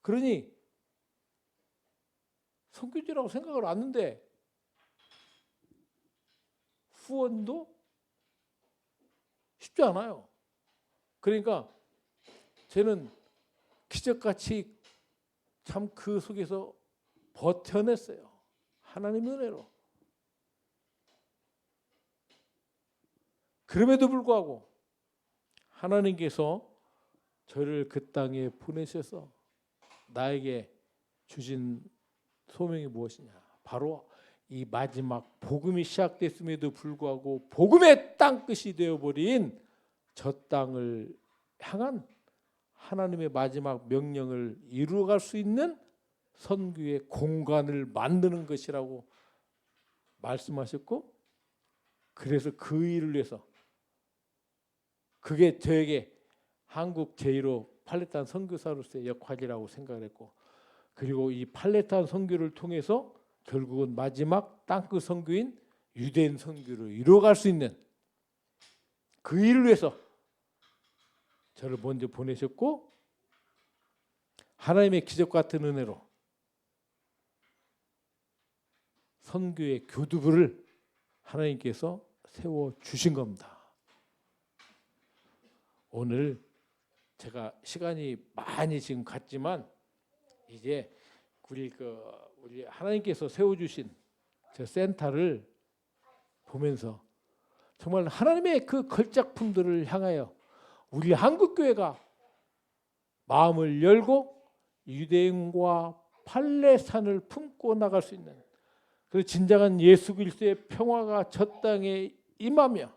그러니 선교지라고 생각을 안 하는데 후원도 쉽지 않아요. 그러니까 저는 기적같이 참 그 속에서 버텨냈어요. 하나님의 은혜로. 그럼에도 불구하고 하나님께서 저를 그 땅에 보내셔서 나에게 주신 소명이 무엇이냐? 바로 이 마지막 복음이 시작됐음에도 불구하고 복음의 땅끝이 되어버린 저 땅을 향한 하나님의 마지막 명령을 이루어갈 수 있는 선교의 공간을 만드는 것이라고 말씀하셨고, 그래서 그 일을 위해서 그게 저에게 한국 제1호 팔레타인 선교사로서의 역할이라고 생각을 했고, 그리고 이 팔레타인 선교를 통해서 결국은 마지막 땅끝 선교인 유대인 선교를 이루어갈 수 있는 그 일을 위해서 저를 먼저 보내셨고, 하나님의 기적 같은 은혜로 선교의 교두부를 하나님께서 세워주신 겁니다. 오늘 제가 시간이 많이 지금 갔지만 이제 우리 하나님께서 세워주신 저 센터를 보면서 정말 하나님의 그 걸작품들을 향하여 우리 한국교회가 마음을 열고 유대인과 팔레스타인을 품고 나갈 수 있는 그 진정한 예수 그리스도의 평화가 저 땅에 임하며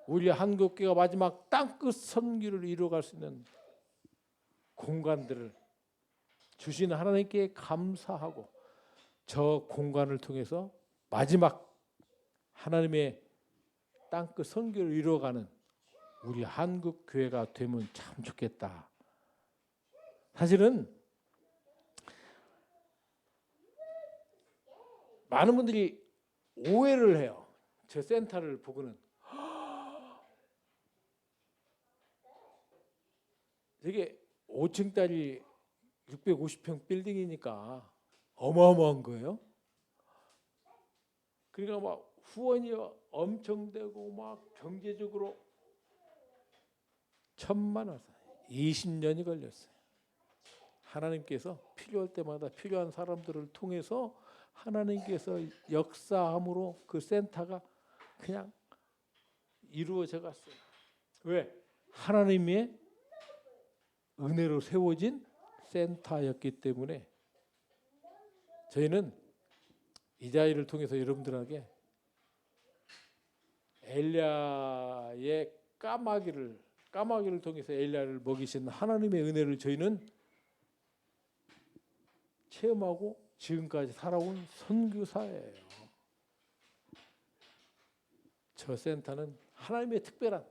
우리 한국교회가 마지막 땅끝 선교를 이루어갈 수 있는 공간들을 주신 하나님께 감사하고 저 공간을 통해서 마지막 하나님의 땅끝 선교를 이루어가는 우리 한국교회가 되면 참 좋겠다. 사실은 많은 분들이 오해를 해요. 저 센터를 보고는 되게 5층짜리 650평 빌딩이니까 어마어마한 거예요. 그러니까 막 후원이 엄청 되고 막 경제적으로 1,000만 원 20년이 걸렸어요. 하나님께서 필요할 때마다 필요한 사람들을 통해서 하나님께서 역사함으로 그 센터가 그냥 이루어져 갔어요. 왜? 하나님의 은혜로 세워진 센터였기 때문에 저희는 이 자리를 통해서 여러분들에게 엘리야의 까마귀를 통해서 엘리야를 먹이신 하나님의 은혜를 저희는 체험하고 지금까지 살아온 선교사예요. 저 센터는 하나님의 특별한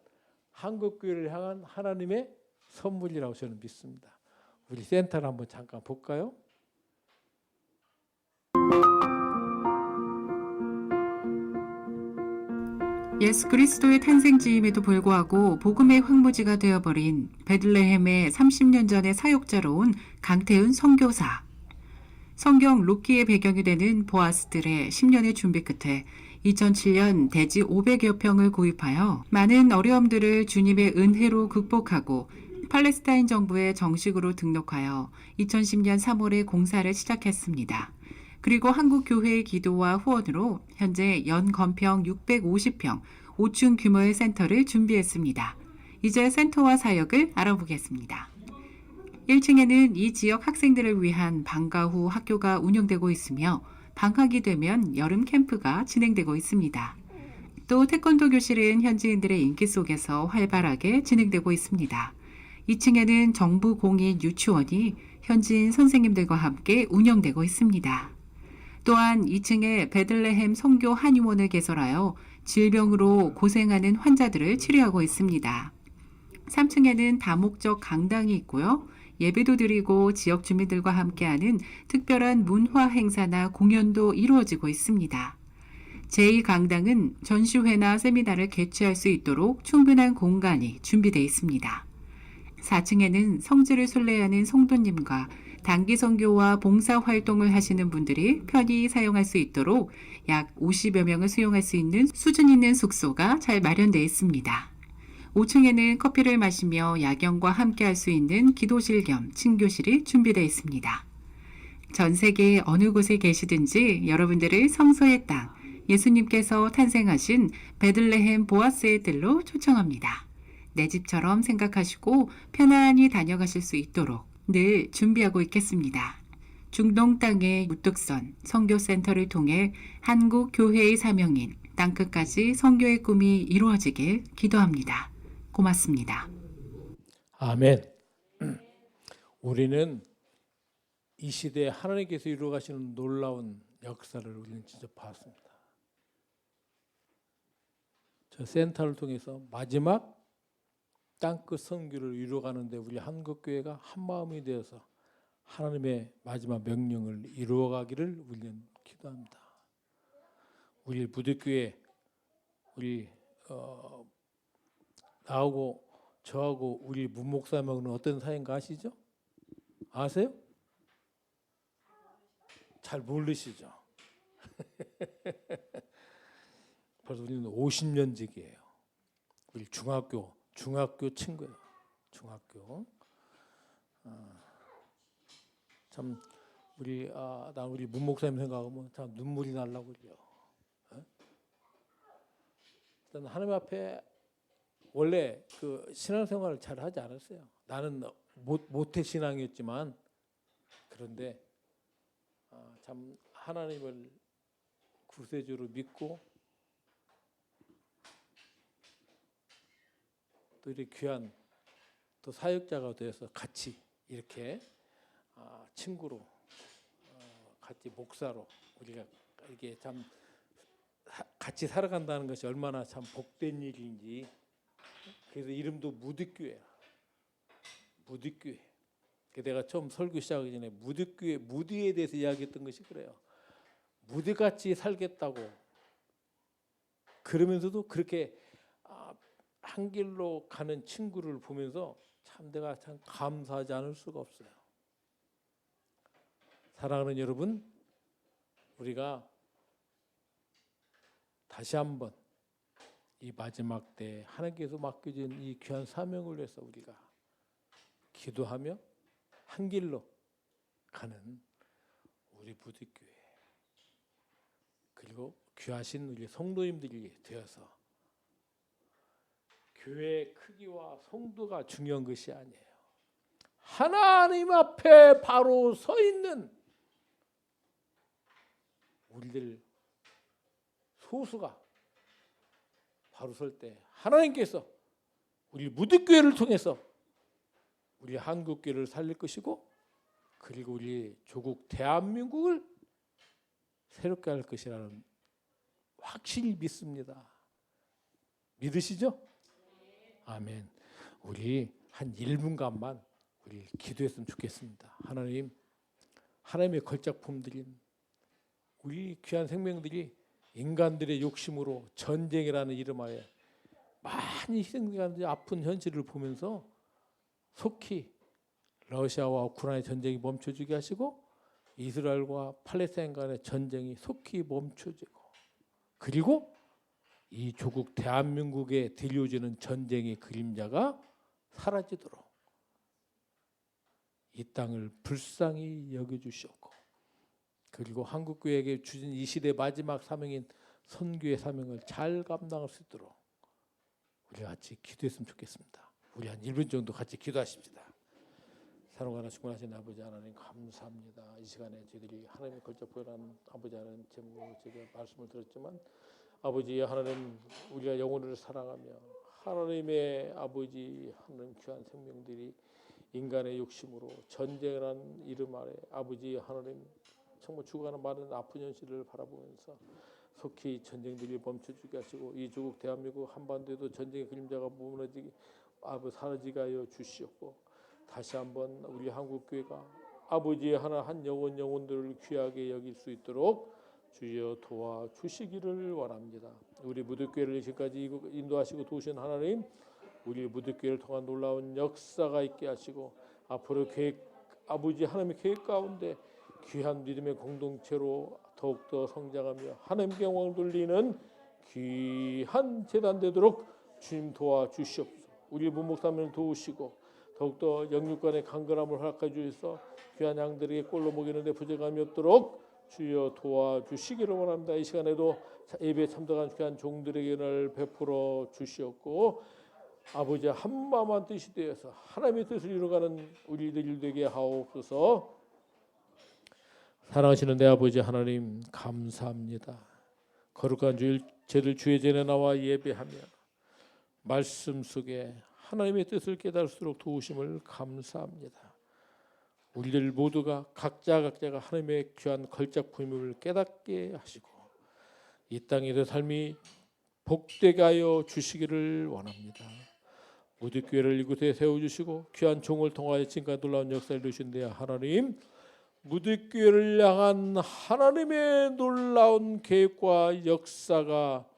한국교회를 향한 하나님의 선물이라고 저는 믿습니다. 우리 센터를 한번 잠깐 볼까요? 예수 그리스도의 탄생지임에도 불구하고 복음의 황무지가 되어버린 베들레헴의 30년 전의 사역자로 온 강태훈 선교사. 성경 룻기의 배경이 되는 보아스들의 10년의 준비 끝에 2007년 대지 500여 평을 구입하여 많은 어려움들을 주님의 은혜로 극복하고 팔레스타인 정부에 정식으로 등록하여 2010년 3월에 공사를 시작했습니다. 그리고 한국 교회의 기도와 후원으로 현재 연 건평 650평, 5층 규모의 센터를 준비했습니다. 이제 센터와 사역을 알아보겠습니다. 1층에는 이 지역 학생들을 위한 방과 후 학교가 운영되고 있으며 방학이 되면 여름 캠프가 진행되고 있습니다. 또 태권도 교실은 현지인들의 인기 속에서 활발하게 진행되고 있습니다. 2층에는 정부 공인 유치원이 현지인 선생님들과 함께 운영되고 있습니다. 또한 2층에 베들레헴 선교 한의원을 개설하여 질병으로 고생하는 환자들을 치료하고 있습니다. 3층에는 다목적 강당이 있고요. 예배도 드리고 지역 주민들과 함께하는 특별한 문화 행사나 공연도 이루어지고 있습니다. 제2강당은 전시회나 세미나를 개최할 수 있도록 충분한 공간이 준비되어 있습니다. 4층에는 성지를 순례하는 성도님과 단기 선교와 봉사 활동을 하시는 분들이 편히 사용할 수 있도록 약 50여 명을 수용할 수 있는 수준 있는 숙소가 잘 마련되어 있습니다. 5층에는 커피를 마시며 야경과 함께 할 수 있는 기도실 겸 친교실이 준비되어 있습니다. 전 세계 어느 곳에 계시든지 여러분들을 성소의 땅, 예수님께서 탄생하신 베들레헴 보아스의 뜰로 초청합니다. 내 집처럼 생각하시고 편안히 다녀가실 수 있도록 늘 준비하고 있겠습니다. 중동 땅의 우뚝선 선교센터를 통해 한국 교회의 사명인 땅끝까지 선교의 꿈이 이루어지길 기도합니다. 고맙습니다. 아멘. 우리는 이 시대에 하나님께서 이루어가시는 놀라운 역사를 우리는 직접 봤습니다. 저 센터를 통해서 마지막 땅끝 선교를 이루어가는데 우리 한국교회가 한마음이 되어서 하나님의 마지막 명령을 이루어가기를 우리는 기도합니다. 우리 부득교회 우리 나하고 저하고 우리 문목사님하고는 어떤 사이인가 아시죠? 아세요? 잘 모르시죠? 벌써 우리는 50년직이에요. 우리 중학교 친구예요. 중학교. 참 우리 문 목사님 생각하면 참 눈물이 나려고 그래요. 일단 하나님 앞에 원래 그 신앙생활을 잘 하지 않았어요. 나는 모태 신앙이었지만 그런데 참 하나님을 구세주로 믿고 또 이렇게 귀한 또 사역자가 되어서 같이 이렇게 친구로 같이 목사로 우리가 이게 참 같이 살아간다는 것이 얼마나 참 복된 일인지. 그래서 이름도 무드교회야. 무드교회. 내가 처음 설교 시작하기 전에 무드교회, 무드에 대해서 이야기했던 것이 그래요. 무드같이 살겠다고. 그러면서도 그렇게 한 길로 가는 친구를 보면서 참 내가 참 감사하지 않을 수가 없어요. 사랑하는 여러분, 우리가 다시 한번 이 마지막 때 하나님께서 맡겨진 이 귀한 사명을 위해서 우리가 기도하며 한 길로 가는 우리 부득교회 그리고 귀하신 우리 성도님들이 되어서 교회의 크기와 성도가 중요한 것이 아니에요. 하나님 앞에 바로 서 있는 우리들 소수가 바로 설 때 하나님께서 우리 무드교회를 통해서 우리 한국교회를 살릴 것이고 그리고 우리 조국 대한민국을 새롭게 할 것이라는 확실히 믿습니다. 믿으시죠? 아멘. 우리 한 1분간만 우리 기도했으면 좋겠습니다. 하나님, 하나님의 걸작품들인 우리 귀한 생명들이 인간들의 욕심으로 전쟁이라는 이름 하에 많이 희생되는 아픈 현실을 보면서 속히 러시아와 우크라이나 전쟁이 멈춰지게 하시고 이스라엘과 팔레스타인 간의 전쟁이 속히 멈춰지고, 그리고 이 조국 대한민국에 들려지는 전쟁의 그림자가 사라지도록 이 땅을 불쌍히 여겨주시옵고, 그리고 한국교회에게 주신 이 시대 마지막 사명인 선교의 사명을 잘 감당할 수 있도록 우리 같이 기도했으면 좋겠습니다. 우리 한 1분 정도 같이 기도하십시다. 사랑하는 충만하신 아버지 하나님 감사합니다. 이 시간에 저희들이 하나님의 걸작 보여라는 아버지 하나님 제목으로 제가 말씀을 들었지만, 아버지 하나님 우리가 영혼을 사랑하며 하나님의 아버지 하나님 귀한 생명들이 인간의 욕심으로 전쟁이라는 이름 아래 아버지 하나님 정말 죽어가는 많은 아픈 현실을 바라보면서 속히 전쟁들이 멈춰주게 하시고, 이 조국 대한민국 한반도에도 전쟁의 그림자가 무너지게 사라지게 하여 주시옵고, 다시 한번 우리 한국교회가 아버지 하나 한 영혼들을 귀하게 여길 수 있도록 주여 도와주시기를 원합니다. 우리 무드교회를 지금까지 인도하시고 도우신 하나님, 우리 무드교회를 통한 놀라운 역사가 있게 하시고, 앞으로 계획 아버지 하나님의 계획 가운데 귀한 믿음의 공동체로 더욱더 성장하며 하나님께 영광을 돌리는 귀한 재단 되도록 주님 도와주시옵소서. 우리 문목사님을 도우시고 더욱더 영육간의 강건함을 허락해 주셔서 귀한 양들에게 꼴로 먹이는 데 부족함이 없도록 주여 도와주시기를 원합니다. 이 시간에도 예배에 참석한 귀한 종들에게 늘 베풀어 주시옵고, 아버지 한 마음 한 뜻이 되어서 하나님의 뜻을 이루어가는 우리들 되게 하옵소서. 사랑하시는 내 아버지 하나님 감사합니다. 거룩한 주일 제들 주의 전에 나와 예배하며 말씀 속에 하나님의 뜻을 깨달을수록 도우심을 감사합니다. 우리들 모두가 각자가 하나님의 귀한 걸작 부임을 깨닫게 하시고 이 땅에서 삶이 복되게 하여 주시기를 원합니다. 무드교회를 이곳에 세워주시고 귀한 종을 통하여 지금까지 놀라운 역사를 이루신데, 하나님 무드교회를 향한 하나님의 놀라운 계획과 역사가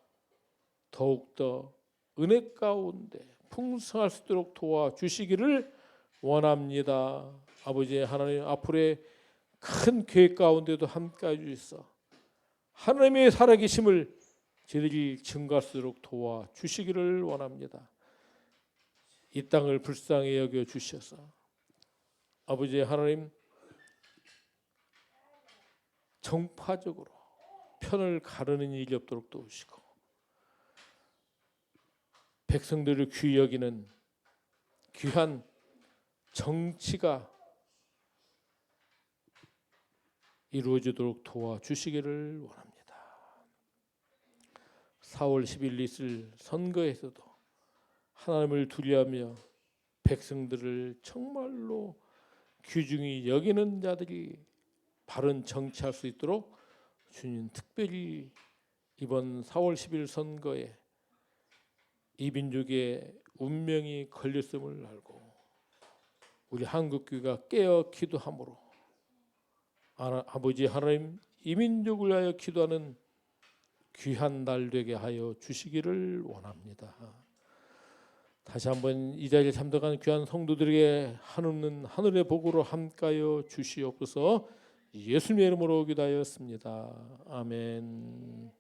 더욱더 은혜 가운데 풍성할 수 있도록 도와주시기를 원합니다. 아버지 하나님, 앞으로의 큰 계획 가운데도 함께해 주셔서 하나님의 살아계심을 저희들이 증거할 수 있도록 도와주시기를 원합니다. 이 땅을 불쌍히 여겨 주셔서 아버지 하나님 정파적으로 편을 가르는 일이 없도록 도우시고, 백성들을 귀히 여기는 귀한 정치가 이루어지도록 도와주시기를 원합니다. 4월 10일 있을 선거에서도 하나님을 두려워하며 백성들을 정말로 귀중히 여기는 자들이 바른 정치할 수 있도록 주님 특별히 이번 4월 10일 선거에 이 민족의 운명이 걸렸음을 알고 우리 한국교회가 깨어 기도함으로 아버지 하나님 이 민족을 위하여 기도하는 귀한 날 되게 하여 주시기를 원합니다. 다시 한번 이 자리에 참석한 귀한 성도들에게 한없는 하늘의 복으로 함께하여 주시옵소서. 예수님의 이름으로 기도하였습니다. 아멘.